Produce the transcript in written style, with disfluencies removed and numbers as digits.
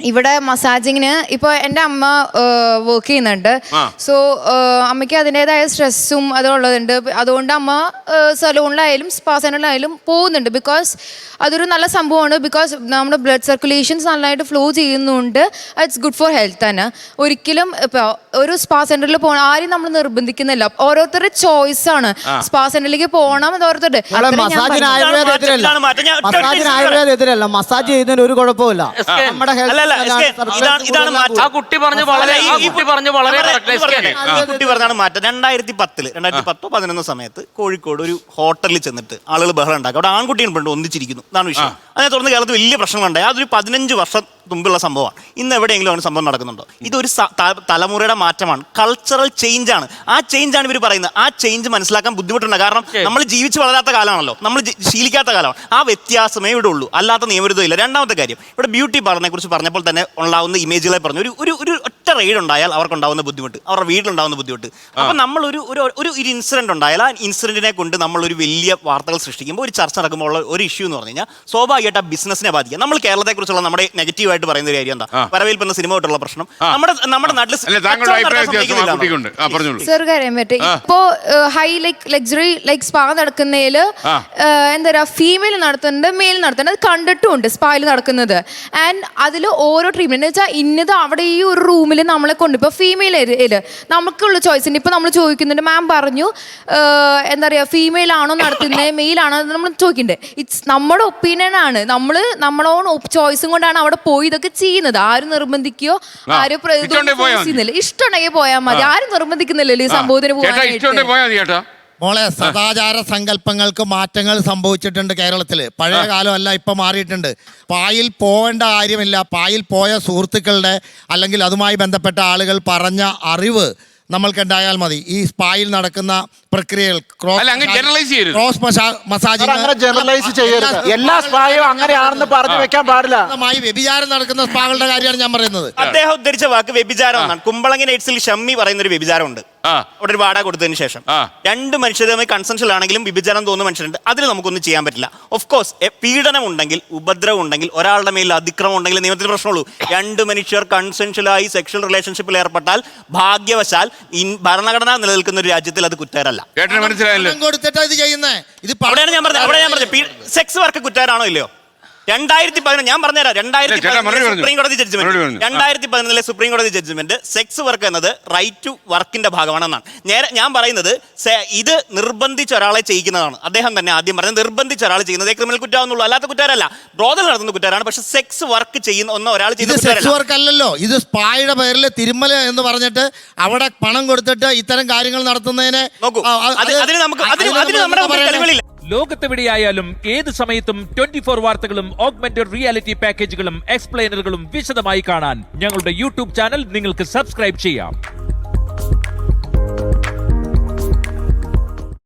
ഇവിടെ മസാജിങ്ങിന് ഇപ്പോൾ എൻ്റെ അമ്മ വർക്ക് ചെയ്യുന്നുണ്ട്. സോ അമ്മയ്ക്ക് അതിൻ്റെതായ സ്ട്രെസ്സും അതുള്ളതുണ്ട്. അതുകൊണ്ട് അമ്മ സലൂണിലായാലും സ്പാ സെൻ്ററിലായാലും പോകുന്നുണ്ട്. ബിക്കോസ് അതൊരു നല്ല സംഭവമാണ്. ബിക്കോസ് നമ്മുടെ ബ്ലഡ് സർക്കുലേഷൻസ് നല്ലതായിട്ട് ഫ്ലോ ചെയ്യുന്നുണ്ട്. ഇറ്റ്സ് ഗുഡ് ഫോർ ഹെൽത്ത് തന്നെ. ഒരിക്കലും ഇപ്പോൾ ഒരു സ്പാ സെൻ്ററിൽ പോകണം ആരും നമ്മൾ നിർബന്ധിക്കുന്നില്ല. ഓരോരുത്തരുടെ ചോയ്സാണ്. സ്പാ സെൻ്ററിലേക്ക് പോകണം അത് ഓരോരുത്തരുടെ. ആയുർവേദത്തിലല്ല, മസാജ് ചെയ്യുന്നതിന് ഒരു കുഴപ്പമില്ല. നമ്മുടെ ഹെൽത്ത് കുട്ടി പറഞ്ഞാണ് മാറ്റം. 2010-11 സമയത്ത് കോഴിക്കോട് ഒരു ഹോട്ടലിൽ ചെന്നിട്ട് ആളുകൾ ബഹളം ഉണ്ടാക്കി. അവിടെ ആൺകുട്ടിയും പെണ്ണും ഒന്നിച്ചിരിക്കുന്നു. അതാണ് വിഷയം. അതിനെ തുടർന്ന് കേരളത്തിൽ വലിയ പ്രശ്നങ്ങളുണ്ടായി. അതൊരു 15 വർഷം മുമ്പുള്ള സംഭവമാണ്. ഇന്ന് എവിടെയെങ്കിലും അങ്ങനെ സംഭവം നടക്കുന്നുണ്ടോ? ഇതൊരു തലമുറയുടെ മാറ്റമാണ്. കൾച്ചറൽ ചേഞ്ച് ആണ്. ആ ചേഞ്ച് ആണ് ഇവർ പറയുന്നത്. ആ ചേഞ്ച് മനസ്സിലാക്കാൻ ബുദ്ധിമുട്ടുണ്ട്. കാരണം നമ്മൾ ജീവിച്ച് വളരാത്ത കാലമാണല്ലോ, നമ്മൾ ശീലിക്കാത്ത കാലമാണ്. ആ വ്യത്യാസമേ ഇവിടെ ഉള്ളൂ, അല്ലാത്ത നിയമവിരുദ്ധം ഇല്ല. രണ്ടാമത്തെ കാര്യം, ഇവിടെ ബ്യൂട്ടി പാർലറിനെ കുറിച്ച് പറഞ്ഞപ്പോൾ തന്നെ ഉണ്ടാവുന്ന ഇമേജുകളെ പറഞ്ഞു. ഒരു ഒറ്റ റെയ്ഡ് ഉണ്ടായാൽ അവർക്കുണ്ടാവുന്ന ബുദ്ധിമുട്ട്, അവരുടെ വീട്ടിലുണ്ടാവുന്ന ബുദ്ധിമുട്ട്. അപ്പം നമ്മൾ ഒരു ഇൻസിഡന്റ് ഉണ്ടായാൽ ആ ഇൻസിഡന്റിനെ കൊണ്ട് നമ്മളൊരു വലിയ വാർത്തകൾ സൃഷ്ടിക്കുമ്പോൾ, ഒരു ചർച്ച നടക്കുമ്പോൾ ഉള്ള ഒരു ഇഷ്യൂ എന്ന് പറഞ്ഞു കഴിഞ്ഞാൽ സ്വാഭാവികമായിട്ട് ആ ബിസിനസിനെ ബാധിക്കുക. നമ്മൾ കേരളത്തെക്കുറിച്ചുള്ള നമ്മുടെ നെഗറ്റീവായിട്ട് പറയുന്ന ഒരു കാര്യം എന്താ? വരവേൽപ്പുന്ന സിനിമ തൊട്ടുള്ള പ്രശ്നം നമ്മുടെ നാട്ടിൽ ഇപ്പോ ഹൈ ലക്സറി സ്പാ നടക്കുന്നതിൽ എന്താ പറയാ, ഫീമെയിൽ നടത്തുന്നുണ്ട്, മെയിൽ നടത്തുന്നുണ്ട്. അത് കണ്ടിട്ടുമുണ്ട് സ്പായിൽ നടക്കുന്നത്. ആൻഡ് അതിൽ ഓരോ ട്രീറ്റ്മെന്റ് എന്ന് വെച്ചാൽ ഇന്നത് അവിടെ ഈ ഒരു റൂമിൽ നമ്മളെ കൊണ്ട് ഇപ്പോൾ ഫീമെയിൽ നമുക്കുള്ള ചോയ്സ് ഉണ്ട്. ഇപ്പൊ നമ്മൾ ചോദിക്കുന്നുണ്ട്, മാം പറഞ്ഞു എന്താ പറയാ, ഫീമെയിൽ ആണോ നടത്തുന്നത് മെയിൽ ആണോ നമ്മൾ ചോദിക്കുന്നുണ്ട്. ഇറ്റ്സ് നമ്മുടെ ഒപ്പീനിയൻ ആണ്. നമ്മളോൺ ചോയ്സും കൊണ്ടാണ് അവിടെ പോയി ഇതൊക്കെ ചെയ്യുന്നത്. ആരും നിർബന്ധിക്കുകയോ ആരും ചെയ്യുന്നില്ല. ഇഷ്ടമുണ്ടെങ്കിൽ പോയാൽ മതി. ആരും നിർബന്ധിക്കുന്നില്ലല്ലോ ഈ സംഭവത്തിന് പോകാനായിട്ട്. മോളെ, സദാചാര സങ്കല്പങ്ങൾക്ക് മാറ്റങ്ങൾ സംഭവിച്ചിട്ടുണ്ട് കേരളത്തിൽ. പഴയ കാലമല്ല, ഇപ്പം മാറിയിട്ടുണ്ട്. പായിൽ പോവേണ്ട കാര്യമില്ല. പായിൽ പോയ സുഹൃത്തുക്കളുടെ അല്ലെങ്കിൽ അതുമായി ബന്ധപ്പെട്ട ആളുകൾ പറഞ്ഞ അറിവ് നമ്മൾക്കുണ്ടായാൽ മതി. ഈ സ്പായിൽ നടക്കുന്ന പ്രക്രിയകൾ ക്രോസ് മസാജിങ് എല്ലാ സ്പായും അങ്ങനെയാണെന്ന് പറഞ്ഞു വെക്കാൻ പാടില്ല. വ്യഭിചാരം നടക്കുന്ന സ്പാകളുടെ കാര്യമാണ് ഞാൻ പറയുന്നത്. അദ്ദേഹം ഉദ്ധരിച്ച വാക്ക് വ്യഭിചാരം എന്നാണ്. കുമ്പളങ്ങി നൈറ്റ്സിൽ ഷമ്മി പറയുന്ന ഒരു വ്യഭിചാരമുണ്ട്. അവിടെ ഒരു വാടക കൊടുത്തതിന് ശേഷം 2 മനുഷ്യരുമായി കൺസെൻഷ്യൽ ആണെങ്കിലും വ്യഭിചാരം തോന്നുന്ന മനുഷ്യരുണ്ട്. അതിൽ നമുക്കൊന്നും ചെയ്യാൻ പറ്റില്ല. ഓഫ് കോഴ്സ് പീഡനം ഉണ്ടെങ്കിൽ, ഉപദ്രവം ഉണ്ടെങ്കിൽ, ഒരാളുടെ മേൽ അതിക്രമം ഉണ്ടെങ്കിൽ നിയമത്തിന് പ്രശ്നമുള്ളൂ. 2 മനുഷ്യർ കൺസെൻഷ്യലായി സെക്ഷൽ റിലേഷൻഷിപ്പിൽ ഏർപ്പെട്ടാൽ ഭാഗ്യവശാൽ ഭരണഘടന നിലനിൽക്കുന്ന ഒരു രാജ്യത്തിൽ അത് കുറ്റകരമല്ല. അവിടെയാണ് ഞാൻ പറഞ്ഞത് സെക്സ് വർക്ക് കുറ്റകരമാണോ ഇല്ലയോ? 2011 ഞാൻ പറഞ്ഞുതരാം. 2011 സുപ്രീം കോടതി ജഡ്ജ്മെന്റ് സെക്സ് വർക്ക് എന്നത് റൈറ്റ് ടു വർക്കിന്റെ ഭാഗമാണെന്നാണ്. ഞാൻ പറയുന്നത് ഇത് നിർബന്ധിച്ച ഒരാളെ ചെയ്യിക്കുന്നതാണ്. അദ്ദേഹം തന്നെ ആദ്യം പറഞ്ഞത് നിർബന്ധിച്ച ഒരാൾ ചെയ്യുന്നത് ക്രിമിനൽ കുറ്റമാണെന്നുള്ളൂ, അല്ലാത്ത കുറ്റകരമല്ല. ബ്രോതൽ നടത്തുന്ന കുറ്റകരമാണ്. പക്ഷെ സെക്സ് വർക്ക് ചെയ്യുന്ന ഒരാൾ സെക്സ് വർക്ക് അല്ലല്ലോ. ഇത് സ്പായുടെ പേരിൽ തിരുമല എന്ന് പറഞ്ഞിട്ട് അവിടെ പണം കൊടുത്തിട്ട് ഇത്തരം കാര്യങ്ങൾ നടത്തുന്നതിനെ നോക്കൂ. അതിന് നമ്മുടെ തെളിവുകളില്ല. ലോകത്തെവിടെയായാലും ഏത് സമയത്തും 24 വാർത്തകളും ഓഗ്മെന്റഡ് റിയാലിറ്റി പാക്കേജുകളും എക്സ്പ്ലെയിനറുകളും വിശദമായി കാണാൻ ഞങ്ങളുടെ യൂട്യൂബ് ചാനൽ നിങ്ങൾക്ക് സബ്സ്ക്രൈബ് ചെയ്യാം.